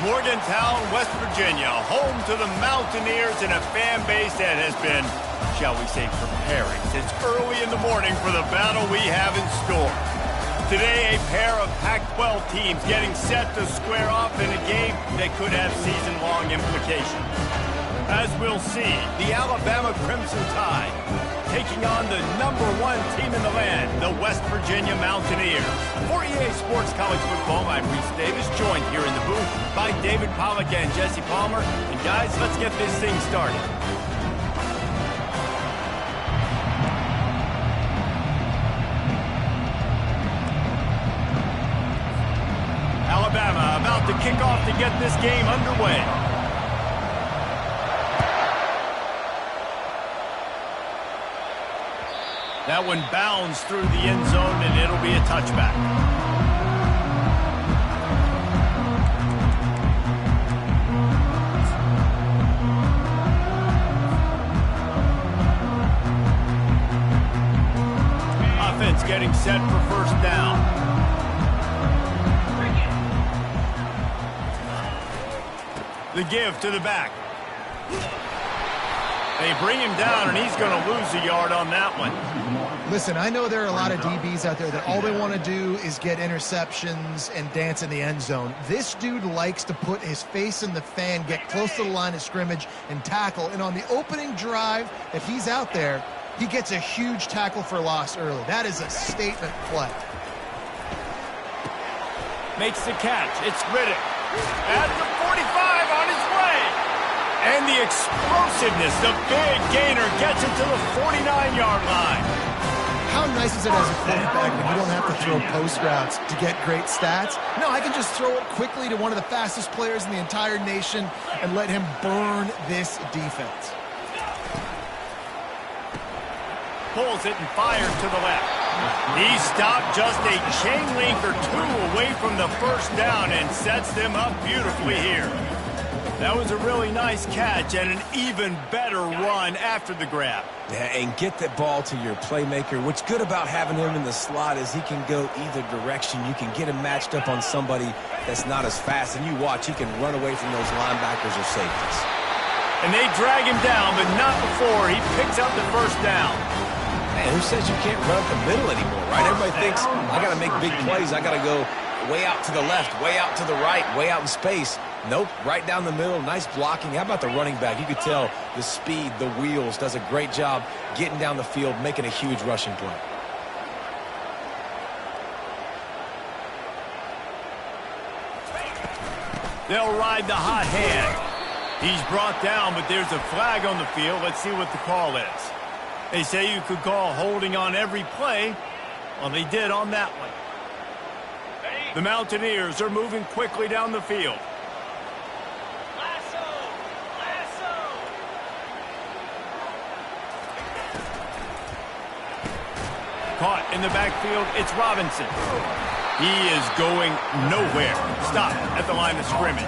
Morgantown, West Virginia, home to the Mountaineers and a fan base that has been, shall we say, preparing since early in the morning for the battle we have in store. Today, a pair of Pac-12 teams getting set to square off in a game that could have season-long implications. As we'll see, the Alabama Crimson Tide taking on the #1 team in the land, the West Virginia Mountaineers. For EA Sports College Football, I'm Reese Davis, joined here in the booth by David Pollack and Jesse Palmer. And guys, let's get this thing started. Alabama about to kick off to get this game underway. That one bounds through the end zone, and it'll be a touchback. Offense getting set for first down. The give to the back. They bring him down, and he's going to lose a yard on that one. Listen, I know there are a lot of DBs out there that all they want to do is get interceptions and dance in the end zone. This dude likes to put his face in the fan, get close to the line of scrimmage, and tackle. And on the opening drive, if he's out there, he gets a huge tackle for loss early. That is a statement play. Makes the catch. It's Riddick. At the 45 on his way. And the explosiveness, the big gainer gets it to the 49-yard line. How nice is it as a quarterback when you don't have to throw post routes to get great stats? No, I can just throw it quickly to one of the fastest players in the entire nation and let him burn this defense. Pulls it and fires to the left. He stopped just a chain link or two away from the first down and sets them up beautifully here. That was a really nice catch and an even better run after the grab. Yeah, and get that ball to your playmaker. What's good about having him in the slot is he can go either direction. You can get him matched up on somebody that's not as fast, and you watch, he can run away from those linebackers or safeties. And they drag him down, but not before he picks up the first down. Man, who says you can't run up the middle anymore, right? Everybody thinks, I got to make big plays. I got to go way out to the left, way out to the right, way out in space. Nope, right down the middle, nice blocking. How about the running back? You could tell the speed, the wheels, does a great job getting down the field, making a huge rushing play. They'll ride the hot hand. He's brought down, but there's a flag on the field. Let's see what the call is. They say you could call holding on every play. Well, they did on that one. The Mountaineers are moving quickly down the field. Caught in the backfield, it's Robinson. He is going nowhere. Stop at the line of scrimmage.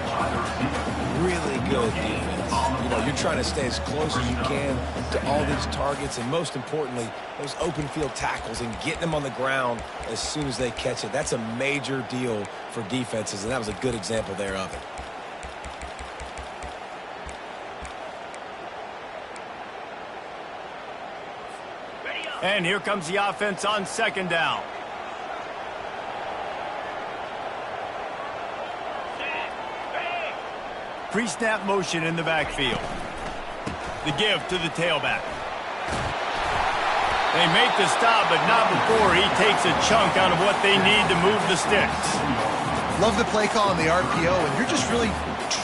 Really good defense. You know, you're trying to stay as close as you can to all these targets, and most importantly, those open field tackles and getting them on the ground as soon as they catch it. That's a major deal for defenses, and that was a good example there of it. And here comes the offense on second down. Pre-snap motion in the backfield. The give to the tailback. They make the stop, but not before he takes a chunk out of what they need to move the sticks. Love the play call on the RPO, and you're just really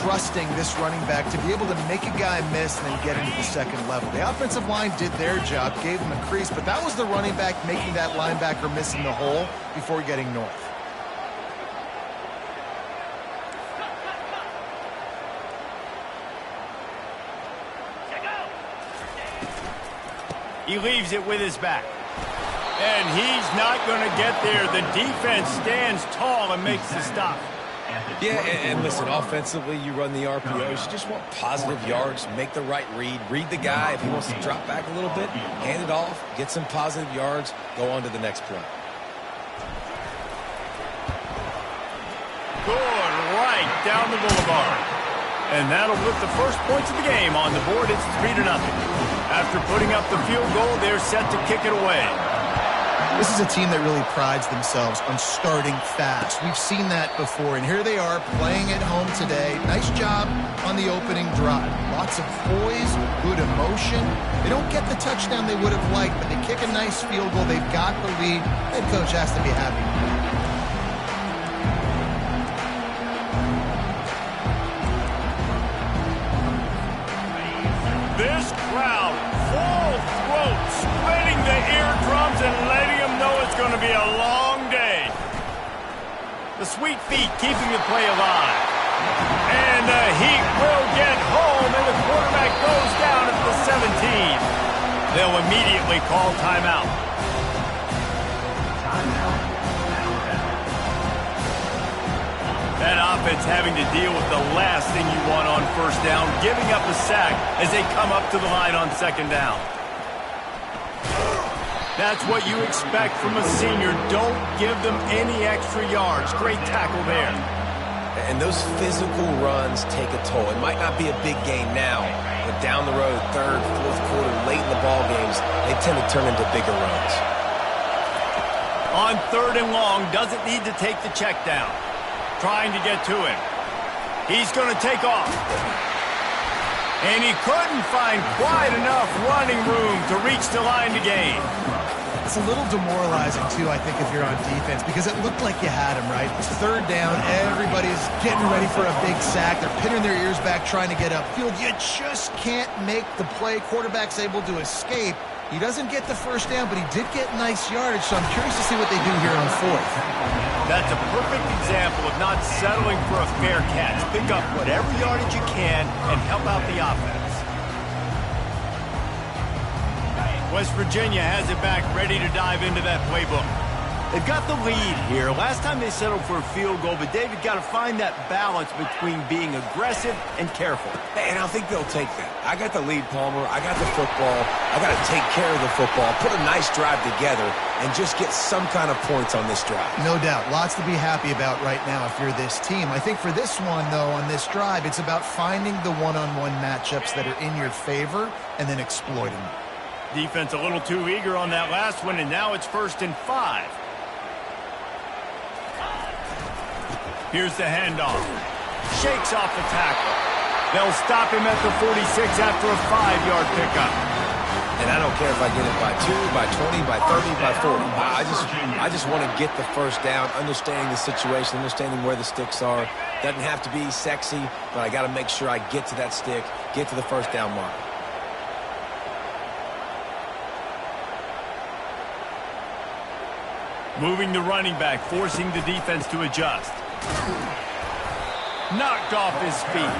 trusting this running back to be able to make a guy miss and then get into the second level. The offensive line did their job, gave him a crease, but that was the running back making that linebacker miss in the hole before getting north. He leaves it with his back. And he's not going to get there. The defense stands tall and makes the stop. Yeah, and listen, offensively, you run the RPOs. You just want positive yards, make the right read the guy. If he wants to drop back a little bit, hand it off, get some positive yards, go on to the next play. Good right right down the boulevard. And that'll put the first points of the game on the board. It's 3-0. After putting up the field goal, they're set to kick it away. This is a team that really prides themselves on starting fast. We've seen that before, and here they are playing at home today. Nice job on the opening drive. Lots of poise, good emotion. They don't get the touchdown they would have liked, but they kick a nice field goal. They've got the lead. Head coach has to be happy. This crowd, full throat, spreading the eardrums and letting them know it's going to be a long day. The sweet feet keeping the play alive. And the heat will get home, and the quarterback goes down at the 17. They'll immediately call timeout. That offense having to deal with the last thing you want on first down, giving up a sack as they come up to the line on second down. That's what you expect from a senior. Don't give them any extra yards. Great tackle there. And those physical runs take a toll. It might not be a big game now, but down the road, third, fourth quarter, late in the ball games, they tend to turn into bigger runs. On 3rd and long, doesn't need to take the check down. Trying to get to him. He's going to take off. And he couldn't find quite enough running room to reach the line to gain. It's a little demoralizing, too, I think, if you're on defense, because it looked like you had him, right? It's 3rd down. Everybody's getting ready for a big sack. They're pinning their ears back, trying to get upfield. You just can't make the play. Quarterback's able to escape. He doesn't get the first down, but he did get nice yardage, so I'm curious to see what they do here on 4th. That's a perfect example of not settling for a fair catch. Pick up whatever yardage you can and help out the offense. West Virginia has it back, ready to dive into that playbook. They've got the lead here. Last time they settled for a field goal, but David got to find that balance between being aggressive and careful. And I think they'll take that. I got the lead, Palmer. I got the football. I got to take care of the football, put a nice drive together, and just get some kind of points on this drive. No doubt. Lots to be happy about right now if you're this team. I think for this one, though, on this drive, it's about finding the one-on-one matchups that are in your favor and then exploiting them. Defense a little too eager on that last one, and now it's 1st and 5. Here's the handoff. Shakes off the tackle. They'll stop him at the 46 after a 5-yard pickup. And I don't care if I get it by 2, by 20, by 30, by 40. I just want to get the first down, understanding the situation, understanding where the sticks are. Doesn't have to be sexy, but I got to make sure I get to that stick, get to the first down mark. Moving the running back, forcing the defense to adjust. Knocked off his feet.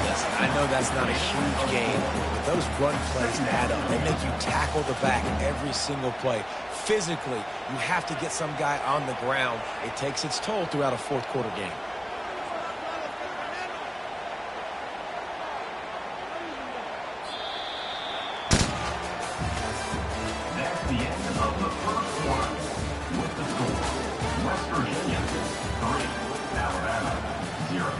Listen, I know that's not a huge game, but those run plays add up. They make you tackle the back every single play. Physically, you have to get some guy on the ground. It takes its toll throughout a fourth quarter game. That's the end of the first quarter. With the score, West Virginia 3, Alabama 0.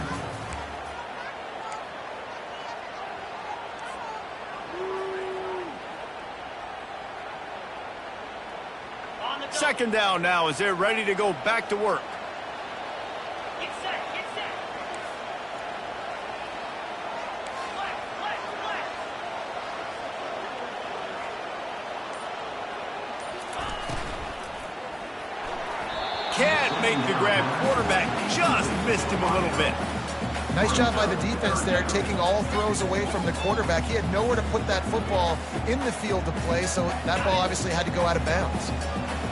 Second down now as they're ready to go back to work. Get set, get set. Can't make the grab. Quarterback just missed him a little bit. Nice job by the defense there, taking all throws away from the quarterback. He had nowhere to put that football in the field to play, so that ball obviously had to go out of bounds.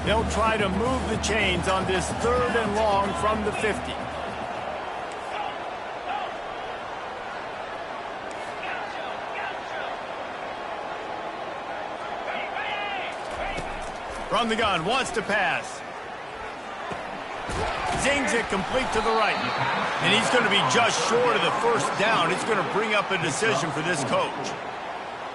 They'll try to move the chains on this 3rd and long from the 50. From the gun, wants to pass. Zings it complete to the right. And he's going to be just short of the first down. It's going to bring up a decision for this coach.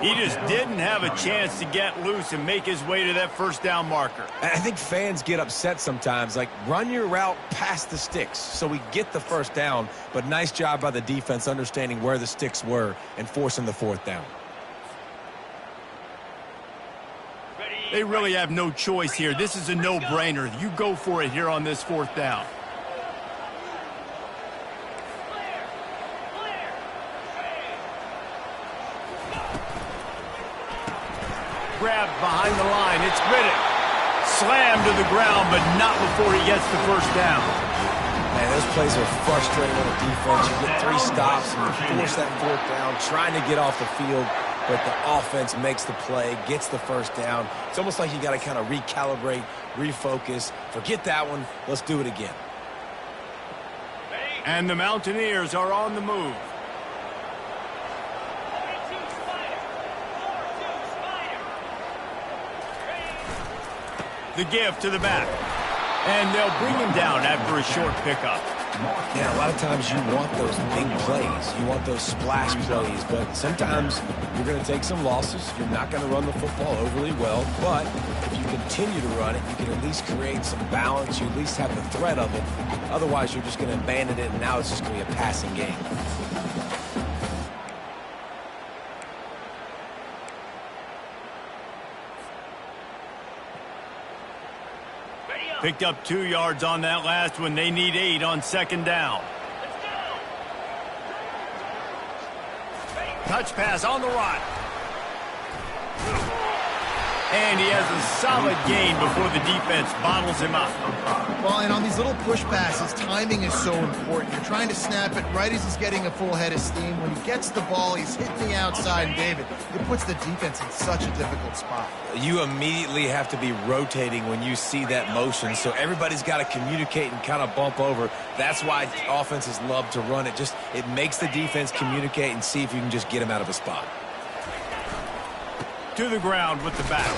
He just didn't have a chance to get loose and make his way to that first down marker. I think fans get upset sometimes, like run your route past the sticks so we get the first down, but nice job by the defense understanding where the sticks were and forcing the fourth down. They really have no choice here. This is a no-brainer. You go for it here on this fourth down. Grabbed behind the line. It's Riddick. Slammed to the ground, but not before he gets the first down. Man, those plays are frustrating on the defense. You get 3 stops and you force that fourth down, trying to get off the field, but the offense makes the play, gets the first down. It's almost like you got to kind of recalibrate, refocus. Forget that one. Let's do it again. And the Mountaineers are on the move. The give to the back. And they'll bring him down after a short pickup. Yeah, a lot of times you want those big plays. You want those splash plays, but sometimes you're going to take some losses. You're not going to run the football overly well, but if you continue to run it, you can at least create some balance. You at least have the threat of it. Otherwise, you're just going to abandon it, and now it's just going to be a passing game. Picked up 2 yards on that last one. They need 8 on second down. Touch pass on the right. And he has a solid gain before the defense bottles him up. Well, and on these little push passes, timing is so important. You're trying to snap it right as he's getting a full head of steam. When he gets the ball, he's hitting the outside, and David, it puts the defense in such a difficult spot. You immediately have to be rotating when you see that motion, so everybody's got to communicate and kind of bump over. That's why offenses love to run it. It makes the defense communicate and see if you can just get him out of a spot. To the ground with the back.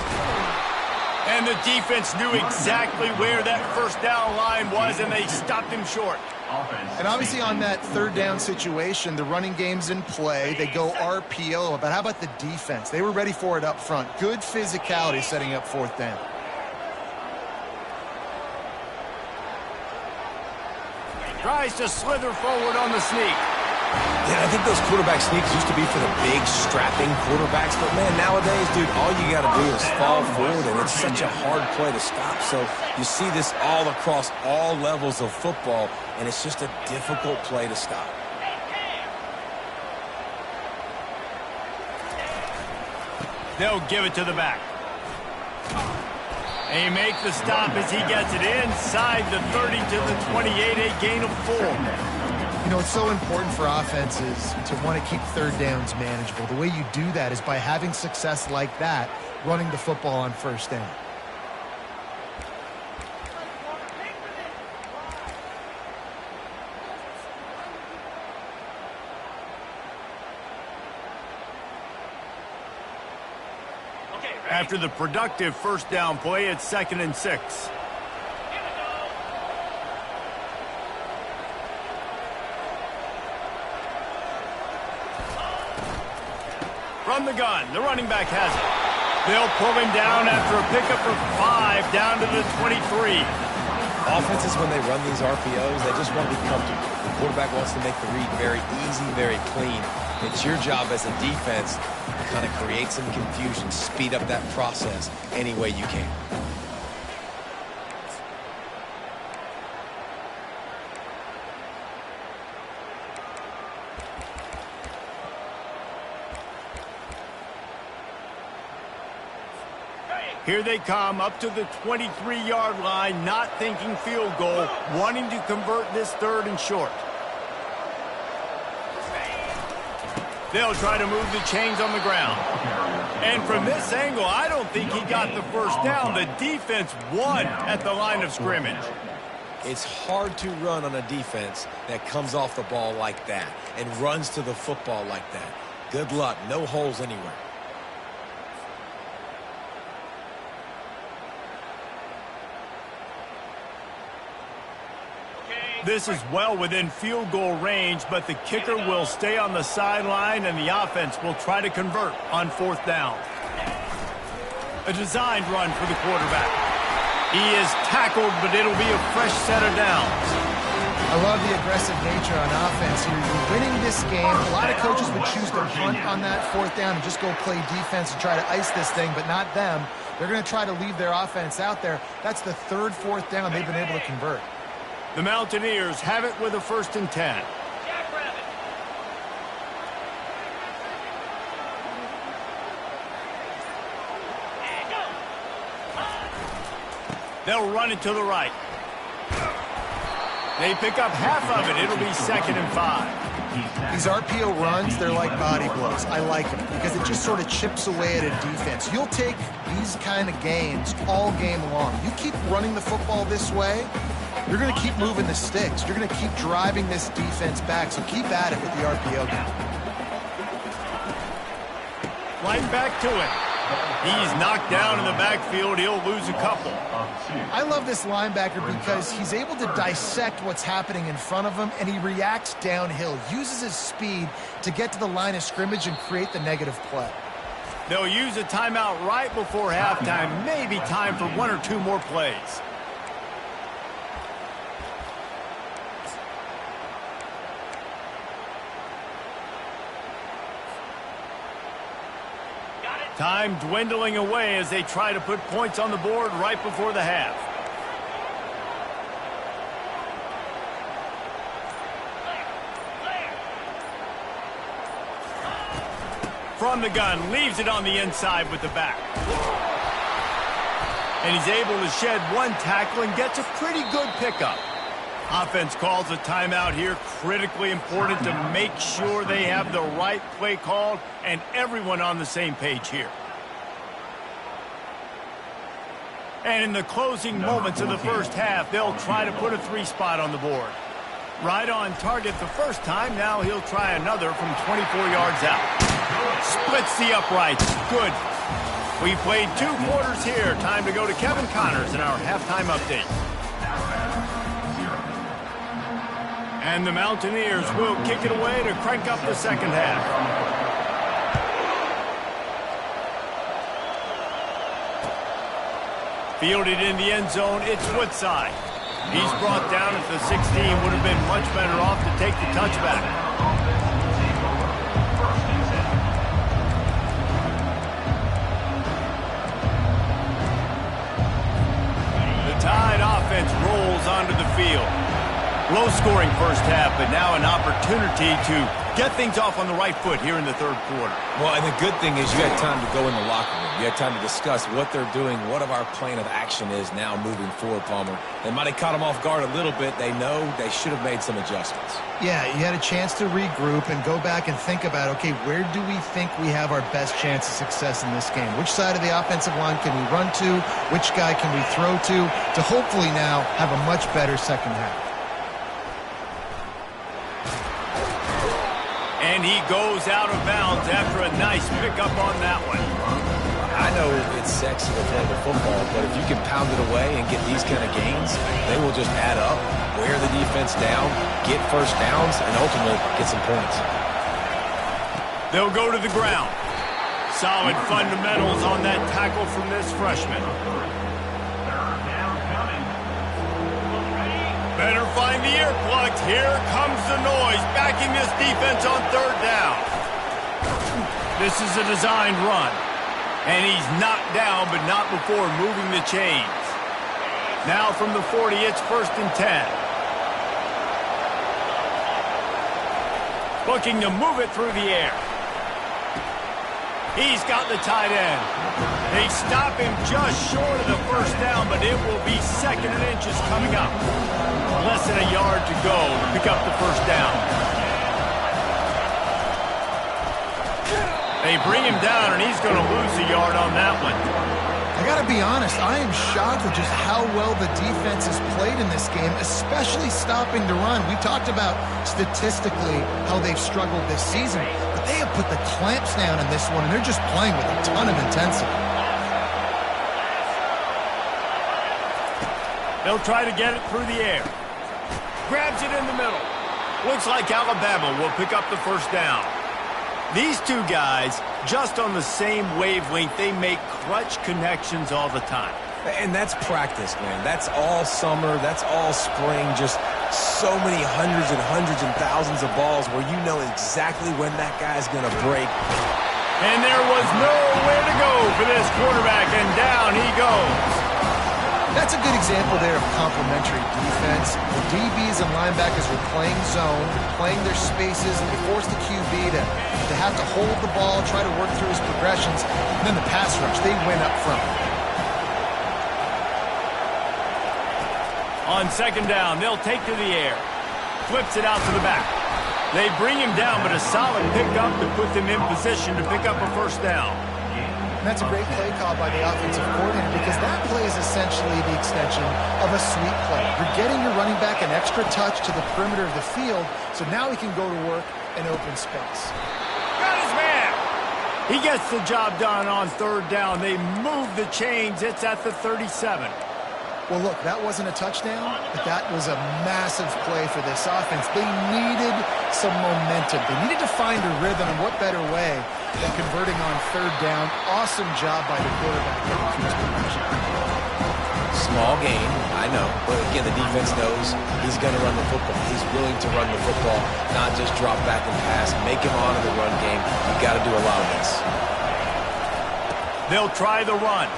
And the defense knew exactly where that first down line was, and they stopped him short. And obviously on that third down situation, the running game's in play. They go RPO, but how about the defense? They were ready for it up front. Good physicality setting up fourth down. Tries to slither forward on the sneak. Yeah, I think those quarterback sneaks used to be for the big, strapping quarterbacks. But, man, nowadays, dude, all you got to do is fall forward, and it's such a hard play to stop. So you see this all across all levels of football, and it's just a difficult play to stop. They'll give it to the back. And he makes the stop as he gets it inside the 30 to the 28, a gain of 4. You know, it's so important for offenses to want to keep third downs manageable. The way you do that is by having success like that, running the football on first down. After the productive first down play, it's 2nd and 6. From the gun, the running back has it. They'll pull him down after a pickup of 5 down to the 23. Offenses, when they run these RPOs, they just want to be comfortable. The quarterback wants to make the read very easy, very clean. It's your job as a defense to kind of create some confusion, speed up that process any way you can. Here they come up to the 23-yard line, not thinking field goal, wanting to convert this 3rd and short. They'll try to move the chains on the ground. And from this angle, I don't think he got the first down. The defense won at the line of scrimmage. It's hard to run on a defense that comes off the ball like that and runs to the football like that. Good luck. No holes anywhere. This is well within field goal range, but the kicker will stay on the sideline, and the offense will try to convert on 4th down. A designed run for the quarterback. He is tackled, but it'll be a fresh set of downs. I love the aggressive nature on offense here. You're winning this game. A lot of coaches would choose to punt on that 4th down and just go play defense and try to ice this thing, but not them. They're going to try to leave their offense out there. That's the 3rd, 4th down they've been able to convert. The Mountaineers have it with a 1st and 10. Jackrabbit. And go. They'll run it to the right. They pick up half of it. It'll be 2nd and 5. These RPO runs, they're like body blows. I like them because it just sort of chips away at a defense. You'll take these kind of games all game long. You keep running the football this way, you're going to keep moving the sticks. You're going to keep driving this defense back, so keep at it with the RPO game. Right back to it. He's knocked down in the backfield. He'll lose a couple. I love this linebacker because he's able to dissect what's happening in front of him, and he reacts downhill, uses his speed to get to the line of scrimmage and create the negative play. They'll use a timeout right before halftime. Maybe time for 1 or 2 more plays. Time dwindling away as they try to put points on the board right before the half. From the gun, leaves it on the inside with the back. And he's able to shed 1 tackle and gets a pretty good pickup. Offense calls a timeout here. Critically important to make sure they have the right play called and everyone on the same page here. And in the closing moments of the first half, they'll try to put a 3 spot on the board. Right on target the first time. Now he'll try another from 24 yards out. Splits the uprights. Good. We've played 2 quarters here. Time to go to Kevin Connors in our halftime update. And the Mountaineers will kick it away to crank up the second half. Fielded in the end zone, it's Woodside. He's brought down at the 16. Would have been much better off to take the touchback. The Tide offense rolls onto the field. Low-scoring first half, but now an opportunity to get things off on the right foot here in the 3rd quarter. Well, and the good thing is you had time to go in the locker room. You had time to discuss what they're doing, what our plan of action is now moving forward, Palmer. They might have caught them off guard a little bit. They know they should have made some adjustments. Yeah, you had a chance to regroup and go back and think about, okay, where do we think we have our best chance of success in this game? Which side of the offensive line can we run to? Which guy can we throw to hopefully now have a much better second half? And he goes out of bounds after a nice pickup on that one. I know it's sexy to play the football, but if you can pound it away and get these kind of gains, they will just add up, wear the defense down, get first downs, and ultimately get some points. They'll go to the ground. Solid fundamentals on that tackle from this freshman. Better find the earplugs. Here comes the noise, backing this defense on 3rd down. This is a designed run. And he's knocked down, but not before moving the chains. Now from the 40, it's 1st and 10. Looking to move it through the air. He's got the tight end. They stop him just short of the first down, but it will be 2nd and inches coming up. Less than a yard to go to pick up the first down. They bring him down, and he's going to lose a yard on that one. I got to be honest, I am shocked with just how well the defense has played in this game, especially stopping the run. We talked about statistically how they've struggled this season, but they have put the clamps down in this one, and they're just playing with a ton of intensity. They'll try to get it through the air. Grabs it in the middle. Looks like Alabama will pick up the first down. These two guys, just on the same wavelength, they make clutch connections all the time. And that's practice, man. That's all summer. That's all spring. Just so many hundreds and thousands of balls where you know exactly when that guy's going to break. And there was nowhere to go for this quarterback, and down he goes. That's a good example there of complementary defense. The DBs and linebackers are playing zone, playing their spaces, and they force the QB to have to hold the ball, try to work through his progressions. And then the pass rush, they win up front. On second down, they'll take to the air. Flips it out to the back. They bring him down, but a solid pickup to put them in position to pick up a first down. And that's a great play call by the offensive coordinator because that play is essentially the extension of a sweep play. You're getting your running back an extra touch to the perimeter of the field, so now he can go to work in open space. Got his man. He gets the job done on third down. They move the chains. It's at the 37. Well, look, that wasn't a touchdown, but that was a massive play for this offense. They needed some momentum. They needed to find a rhythm, and what better way than converting on third down. Awesome job by the quarterback getting through his progression. Small gain, I know. But again, the defense knows he's going to run the football. He's willing to run the football, not just drop back and pass. Make him honor the run game. You've got to do a lot of this. They'll try the run.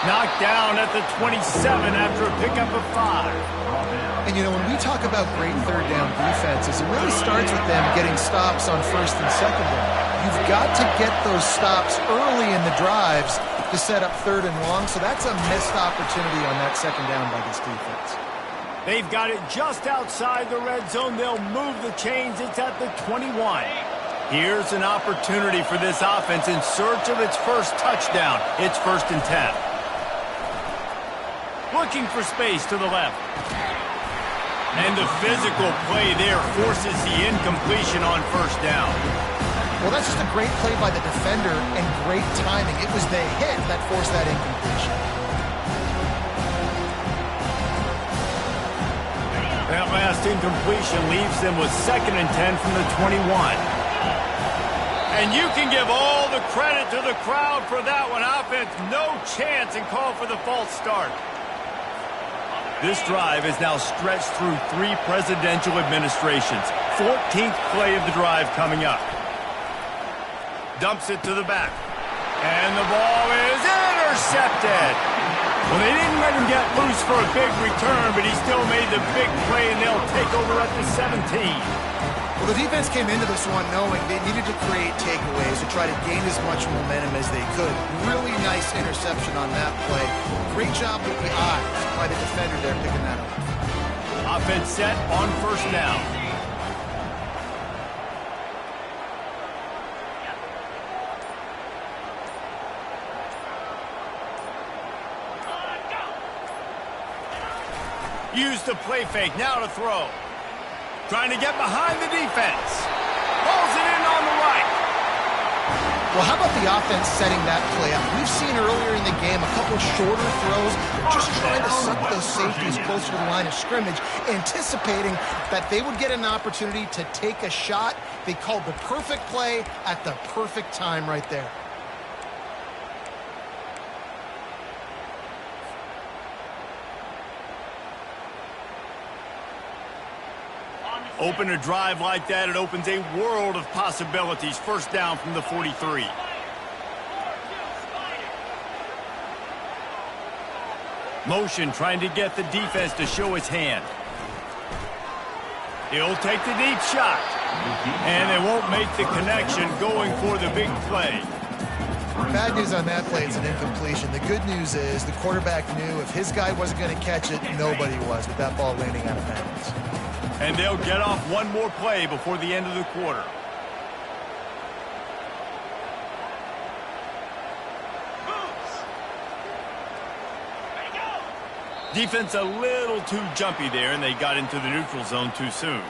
Knocked down at the 27 after a pickup of 5. And, you know, when we talk about great third down defenses, it really starts with them getting stops on first and second down. You've got to get those stops early in the drives to set up third and long, so that's a missed opportunity on that second down by this defense. They've got it just outside the red zone. They'll move the chains. It's at the 21. Here's an opportunity for this offense in search of its first touchdown. It's 1st and 10. Looking for space to the left. And the physical play there forces the incompletion on first down. Well, that's just a great play by the defender and great timing. It was the hit that forced that incompletion. That last incompletion leaves them with 2nd and 10 from the 21. And you can give all the credit to the crowd for that one. Offense, no chance, and call for the false start. This drive is now stretched through 3 presidential administrations. 14th play of the drive coming up. Dumps it to the back. And the ball is intercepted. Well, they didn't let him get loose for a big return, but he still made the big play, and they'll take over at the 17. Well, the defense came into this one knowing they needed to create takeaways to try to gain as much momentum as they could. Really nice interception on that play. Great job with the eyes by the defender there picking that up. Offense set on first down. Use the play fake, now to throw. Trying to get behind the defense. Pulls it in on the right. Well, how about the offense setting that play up? We've seen earlier in the game a couple shorter throws, just trying to suck those safeties closer to the line of scrimmage, anticipating that they would get an opportunity to take a shot. They called the perfect play at the perfect time right there. Open a drive like that, it opens a world of possibilities. First down from the 43. Motion trying to get the defense to show his hand. He'll take the deep shot. And they won't make the connection going for the big play. Bad news on that play, it's an incompletion. The good news is the quarterback knew if his guy wasn't going to catch it, nobody was with that ball landing out of bounds. And they'll get off one more play before the end of the quarter. Defense a little too jumpy there, and they got into the neutral zone too soon.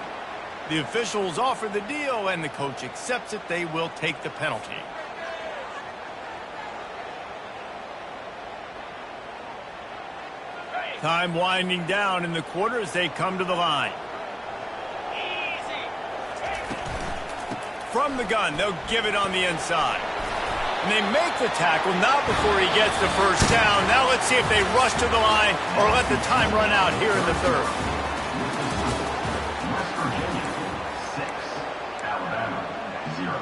The officials offer the deal, and the coach accepts it. They will take the penalty. Time winding down in the quarter as they come to the line. From the gun, they'll give it on the inside. And they make the tackle, not before he gets the first down. Now let's see if they rush to the line or let the time run out here in the third. West Virginia, 6. Alabama, 0.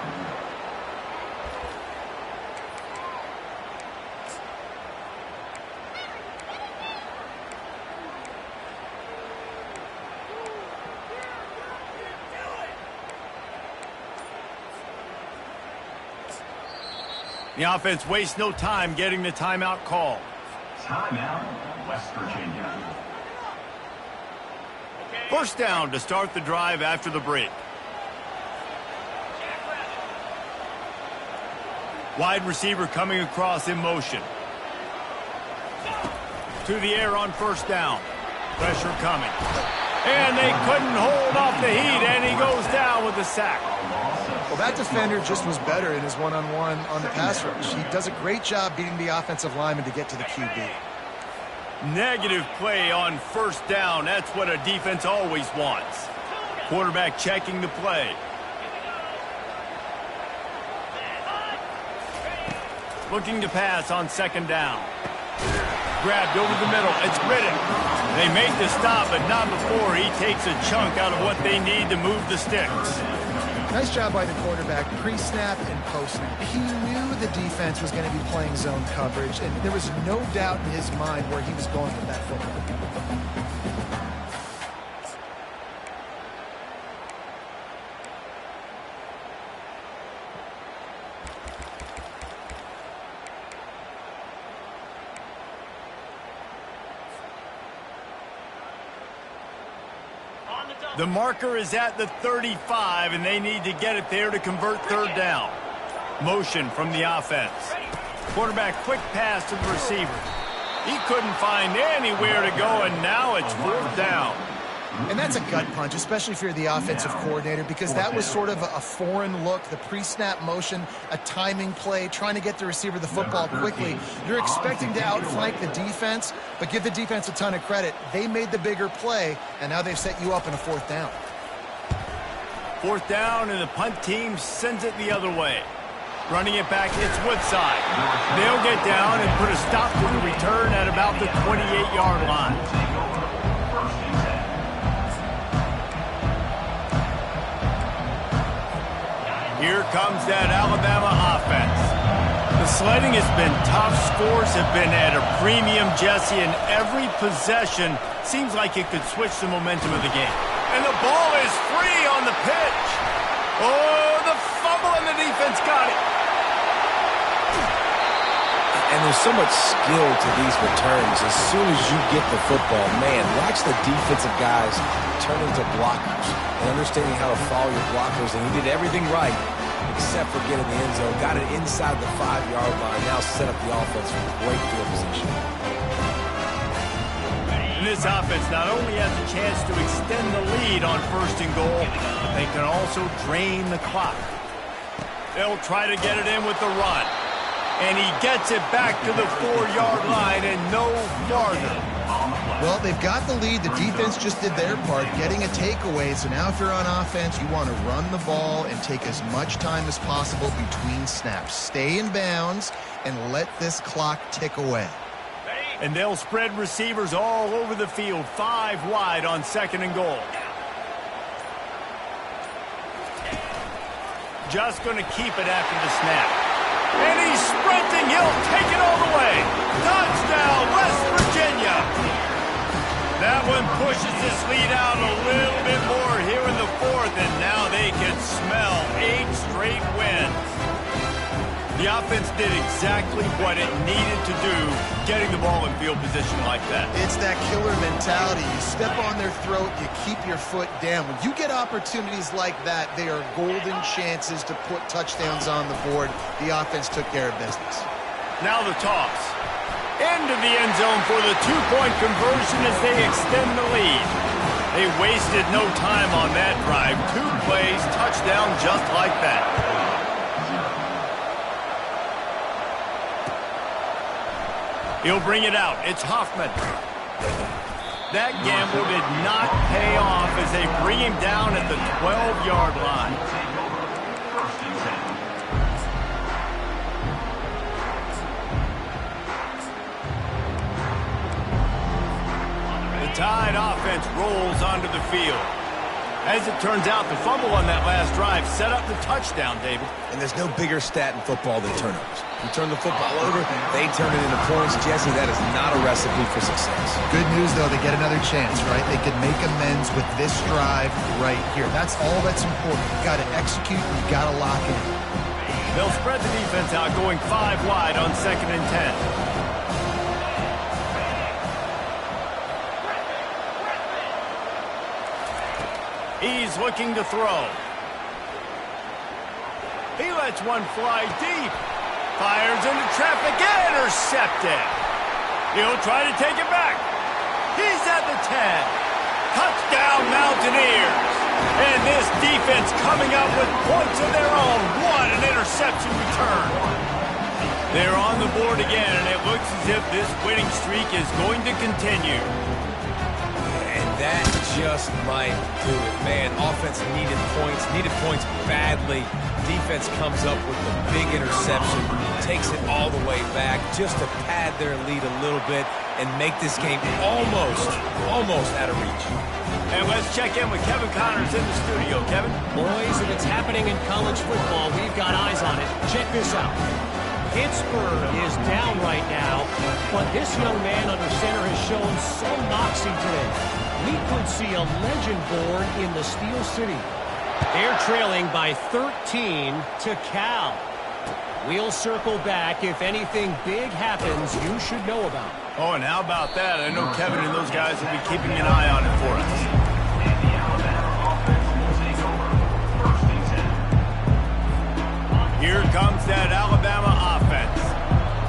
The offense wastes no time getting the timeout call. Timeout, West Virginia. First down to start the drive after the break. Wide receiver coming across in motion. To the air on first down. Pressure coming. And they couldn't hold off the heat, and he goes down with the sack. Well, that defender just was better in his one-on-one on the pass rush. He does a great job beating the offensive lineman to get to the QB. Negative play on first down. That's what a defense always wants. Quarterback checking the play. Looking to pass on second down. Grabbed over the middle. It's Riddick. They make the stop, but not before he takes a chunk out of what they need to move the sticks. Nice job by the quarterback, pre-snap and post-snap. He knew the defense was going to be playing zone coverage, and there was no doubt in his mind where he was going with that football. The marker is at the 35, and they need to get it there to convert third down. Motion from the offense. Quarterback quick pass to the receiver. He couldn't find anywhere to go, and now it's fourth down. And that's a gut punch, especially if you're the offensive coordinator, because that was sort of a foreign look, the pre-snap motion, a timing play, trying to get the receiver the football quickly. You're expecting to outflank the defense, but give the defense a ton of credit. They made the bigger play, and now they've set you up in a fourth down. Fourth down, and the punt team sends it the other way. Running it back, it's Woodside. They'll get down and put a stop to the return at about the 28-yard line. Here comes that Alabama offense. The sledding has been tough. Scores have been at a premium, Jesse, and every possession seems like it could switch the momentum of the game. And the ball is free on the pitch. Oh, the fumble, and the defense got it. And there's so much skill to these returns. As soon as you get the football, man, watch the defensive guys turn into blockers and understanding how to follow your blockers. And he did everything right except for getting the end zone. Got it inside the 5-yard line. Now set up the offense for great field position. And this offense not only has a chance to extend the lead on first and goal, but they can also drain the clock. They'll try to get it in with the run. And he gets it back to the 4-yard line and no farther. Well, they've got the lead. The defense just did their part, getting a takeaway. So now if you're on offense, you want to run the ball and take as much time as possible between snaps. Stay in bounds and let this clock tick away. And they'll spread receivers all over the field, 5 wide on second and goal. Just going to keep it after the snap. And he's sprinting. He'll take it all the way. Touchdown, West Virginia. That one pushes this lead out a little bit more here in the fourth, and now they can smell 8 straight wins. The offense did exactly what it needed to do, getting the ball in field position like that. It's that killer mentality. You step on their throat, you keep your foot down. When you get opportunities like that, they are golden chances to put touchdowns on the board. The offense took care of business. Now the toss. Into the end zone for the 2-point conversion as they extend the lead. They wasted no time on that drive. 2 plays, touchdown just like that. He'll bring it out. It's Hoffman. That gamble did not pay off as they bring him down at the 12-yard line. First and 10. The Tide offense rolls onto the field. As it turns out, the fumble on that last drive set up the touchdown, David. And there's no bigger stat in football than turnovers. You turn the football over, they turn it into points. Jesse, that is not a recipe for success. Good news, though, they get another chance, right? They can make amends with this drive right here. That's all that's important. You got to execute, you got to lock it in. They'll spread the defense out, going 5 wide on 2nd and 10. He's looking to throw. He lets one fly deep. Fires into traffic, intercepted. He'll try to take it back. He's at the 10. Touchdown, Mountaineers. And this defense coming up with points of their own. What an interception return. They're on the board again, and it looks as if this winning streak is going to continue. That just might do it. Man, offense needed points badly. Defense comes up with the big interception, takes it all the way back just to pad their lead a little bit and make this game almost out of reach. And let's check in with Kevin Connors in the studio. Kevin? Boys, if it's happening in college football, we've got eyes on it. Check this out. Pittsburgh is down right now, but this young man under center has shown some moxie today. We could see a legend born in the Steel City. They're trailing by 13 to Cal. We'll circle back if anything big happens you should know about. Oh, and how about that? I know Kevin and those guys will be keeping an eye on it for us. And the Alabama offense will take over. First and 10. Here comes that Alabama offense.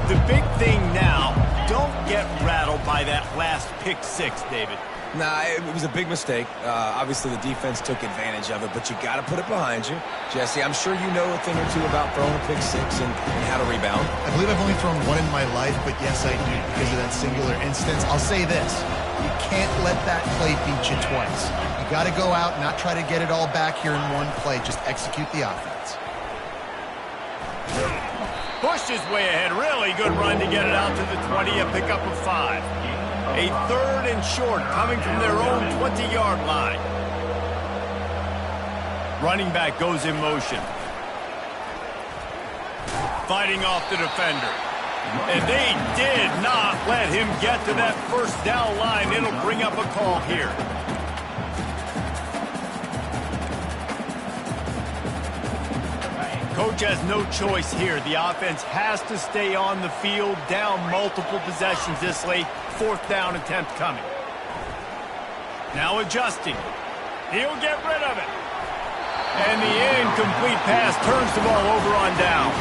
The big thing now, don't get rattled by that last pick 6, David. Nah, it was a big mistake. Obviously, the defense took advantage of it, but you got to put it behind you. Jesse, I'm sure you know a thing or two about throwing a pick 6 and how to rebound. I believe I've only thrown one in my life, but yes, I do because of that singular instance. I'll say this. You can't let that play beat you twice. You got to go out and not try to get it all back here in one play. Just execute the offense. Pushed his way ahead. Really good run to get it out to the 20, a pickup of 5. A 3rd and short coming from their own 20-yard line. Running back goes in motion. Fighting off the defender. And they did not let him get to that first down line. It'll bring up a call here. Coach has no choice here. The offense has to stay on the field, down multiple possessions this late. 4th down attempt coming. Now adjusting. He'll get rid of it. And the incomplete pass turns the ball over on downs.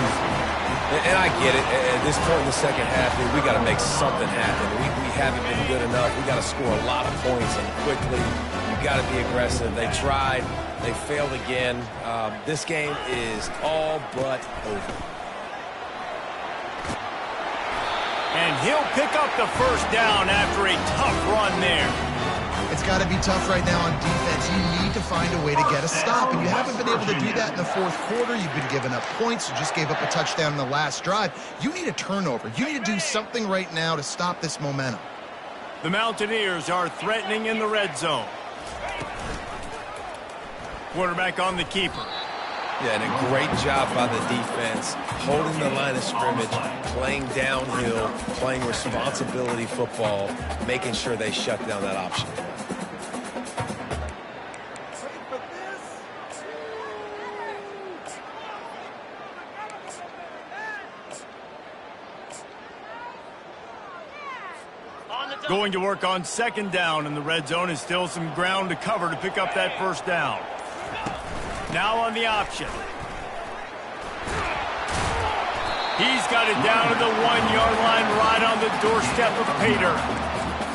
And I get it. At this point in the second half, we got to make something happen. We haven't been good enough. We got to score a lot of points and quickly. You got to be aggressive. They tried. They failed again. This game is all but over. And he'll pick up the first down after a tough run there. It's got to be tough right now on defense. You need to find a way to get a stop, and you haven't been able to do that in the 4th quarter. You've been giving up points. You just gave up a touchdown in the last drive. You need a turnover. You need to do something right now to stop this momentum. The Mountaineers are threatening in the red zone. Quarterback on the keeper. Yeah, and a great job by the defense, holding the line of scrimmage, playing downhill, playing responsibility football, making sure they shut down that option. Going to work on 2nd down in the red zone is still some ground to cover to pick up that first down. Now on the option. He's got it down to the 1-yard line right on the doorstep of Pater.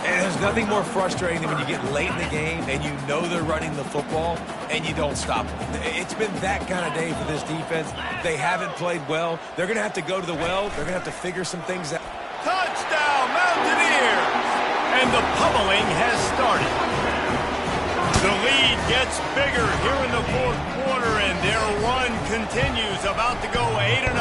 And there's nothing more frustrating than when you get late in the game and you know they're running the football and you don't stop them. It's been that kind of day for this defense. They haven't played well. They're going to have to go to the well. They're going to have to figure some things out. Touchdown, Mountaineers! And the pummeling has started. The lead gets bigger here in the fourth quarter, and their run continues, about to go 8-0.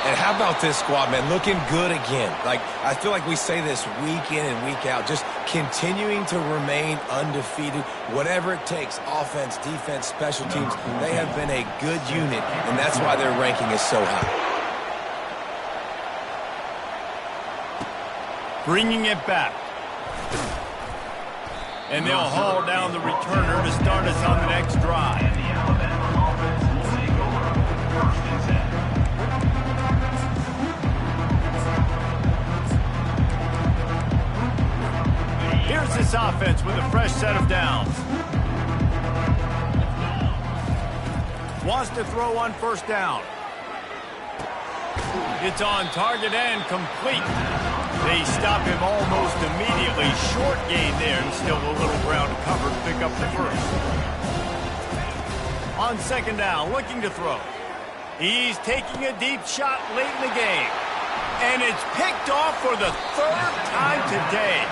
And how about this squad, man? Looking good again. Like, I feel like we say this week in and week out, just continuing to remain undefeated, whatever it takes, offense, defense, special teams. They have been a good unit, and that's why their ranking is so high. Bringing it back. And they'll haul down the returner to start us on the next drive. And the Alabama offense will take over. First and 10. Here's this offense with a fresh set of downs. Wants to throw on first down. It's on target and complete. They stop him almost immediately. Short gain there, and still a little ground to cover to pick up the first. On second down, looking to throw. He's taking a deep shot late in the game. And it's picked off for the third time today.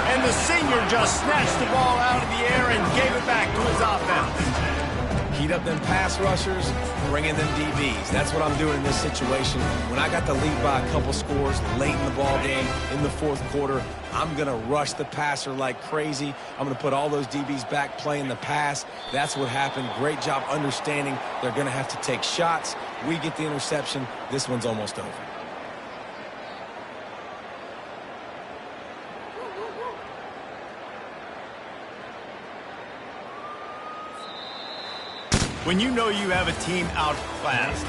And the senior just snatched the ball out of the air and gave it back to his offense. Heat up them pass rushers, bring in them DBs. That's what I'm doing in this situation. When I got the lead by a couple scores late in the ball game, in the fourth quarter, I'm going to rush the passer like crazy. I'm going to put all those DBs back playing the pass. That's what happened. Great job understanding they're going to have to take shots. We get the interception. This one's almost over. When you know you have a team outclassed,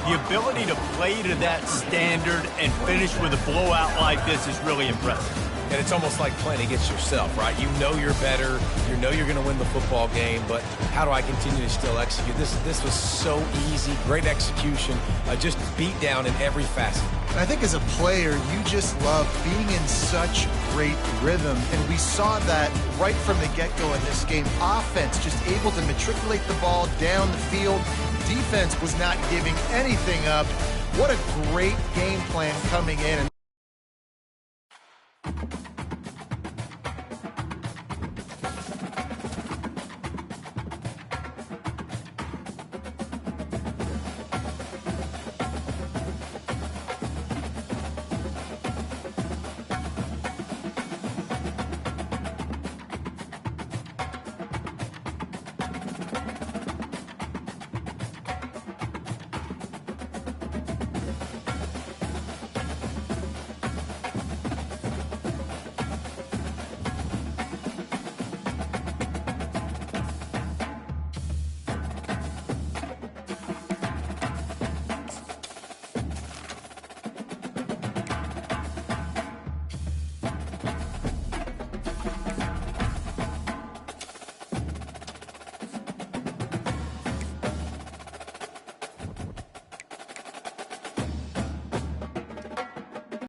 the ability to play to that standard and finish with a blowout like this is really impressive. And it's almost like playing against yourself, right? You know you're better. You know you're going to win the football game, but how do I continue to still execute? This was so easy. Great execution. Just beat down in every facet. And I think as a player, you just love being in such great rhythm. And we saw that right from the get-go in this game. Offense just able to matriculate the ball down the field. Defense was not giving anything up. What a great game plan coming in.